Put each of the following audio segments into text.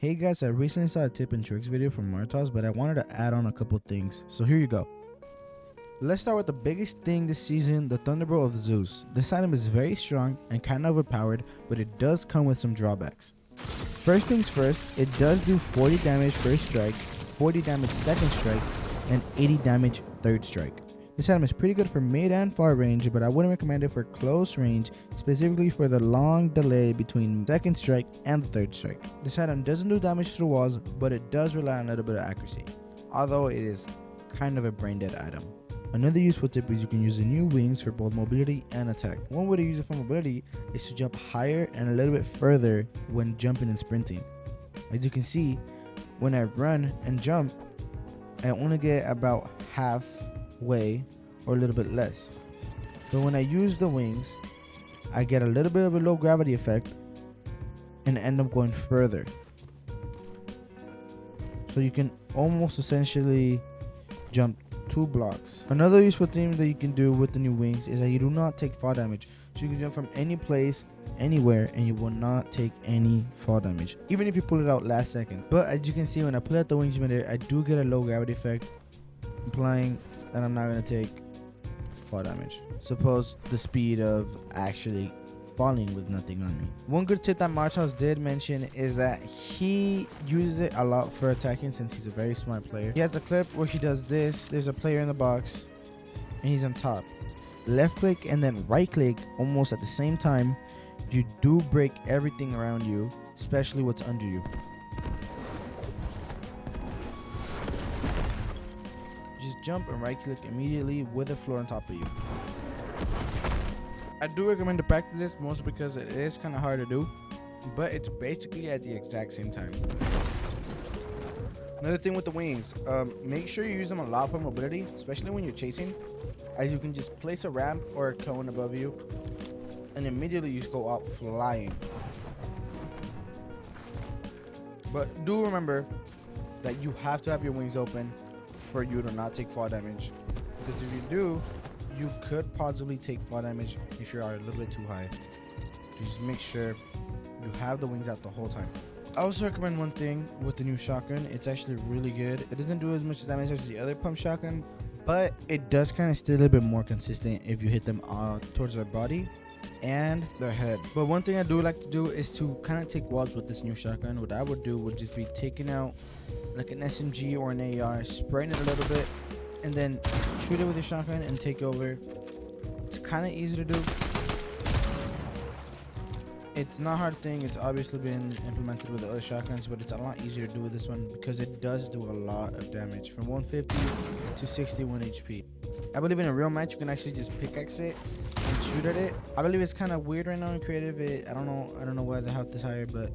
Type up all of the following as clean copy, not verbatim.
Hey guys, I recently saw a tip and tricks video from Martos, but I wanted to add on a couple things, so here you go. Let's start with the biggest thing this season, the thunderbow of Zeus. This item is very strong and kind of overpowered, but it does come with some drawbacks. First things first, it does do 40 damage first strike, 40 damage second strike, and 80 damage third strike. This item is pretty good for mid and far range, but I wouldn't recommend it for close range, specifically for the long delay between second strike and the third strike. This item doesn't do damage through walls, but it does rely on a little bit of accuracy, although it is kind of a brain dead item. Another useful tip is you can use the new wings for both mobility and attack. One way to use it for mobility is to jump higher and a little bit further when jumping and sprinting. As you can see, when I run and jump, I only get about halfway or a little bit less. But when I use the wings, I get a little bit of a low gravity effect and end up going further. So you can almost essentially jump 2 blocks. Another useful thing that you can do with the new wings is that you do not take fall damage. So you can jump from any place, anywhere, and you will not take any fall damage, even if you pull it out last second. But as you can see, when I pull out the wings midair, I do get a low gravity effect, implying that I'm not going to take fall damage. Suppose the speed of actually falling with nothing on me. One good tip that Martos did mention is that he uses it a lot for attacking since he's a very smart player. He has a clip where he does this. There's a player in the box and he's on top. Left click and then right click almost at the same time. You do break everything around you, especially what's under you. Just jump and right click immediately with the floor on top of you. I do recommend to practice this mostly because it is kind of hard to do, but it's basically at the exact same time. Another thing with the wings, make sure you use them a lot for mobility, especially when you're chasing, as you can just place a ramp or a cone above you and immediately you just go out flying. But do remember that you have to have your wings open for you to not take fall damage, because if you do, you could possibly take fall damage if you are a little bit too high. Just make sure you have the wings out the whole time. I also recommend one thing with the new shotgun. It's actually really good. It doesn't do as much damage as the other pump shotgun, but it does kind of stay a little bit more consistent if you hit them towards their body and their head. But one thing I do like to do is to kind of take walls with this new shotgun. What I would do would just be taking out like an SMG or an AR, spraying it a little bit, and then shoot it with your shotgun and take over. It's kind of easy to do. It's not a hard thing. It's obviously been implemented with the other shotguns, but it's a lot easier to do with this one because it does do a lot of damage, from 150 to 61 HP. I believe in a real match you can actually just pickaxe it and shoot at it. I believe it's kind of weird right now in creative. I don't know why they have this higher, but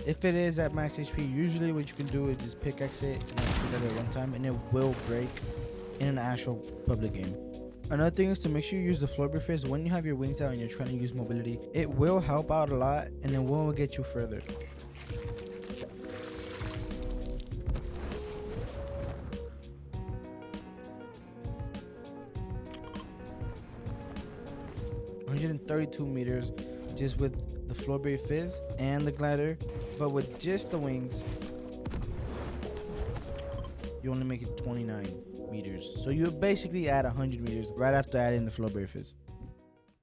if it is at max HP, usually what you can do is just pickaxe it and shoot at it one time, and it will break in an actual public game. Another thing is to make sure you use the floor briefers when you have your wings out and you're trying to use mobility. It will help out a lot and it will get you further. .132 meters just with the floorberry fizz and the glider, but with just the wings you only make it 29 meters. So you basically add 100 meters right after adding the floorberry fizz.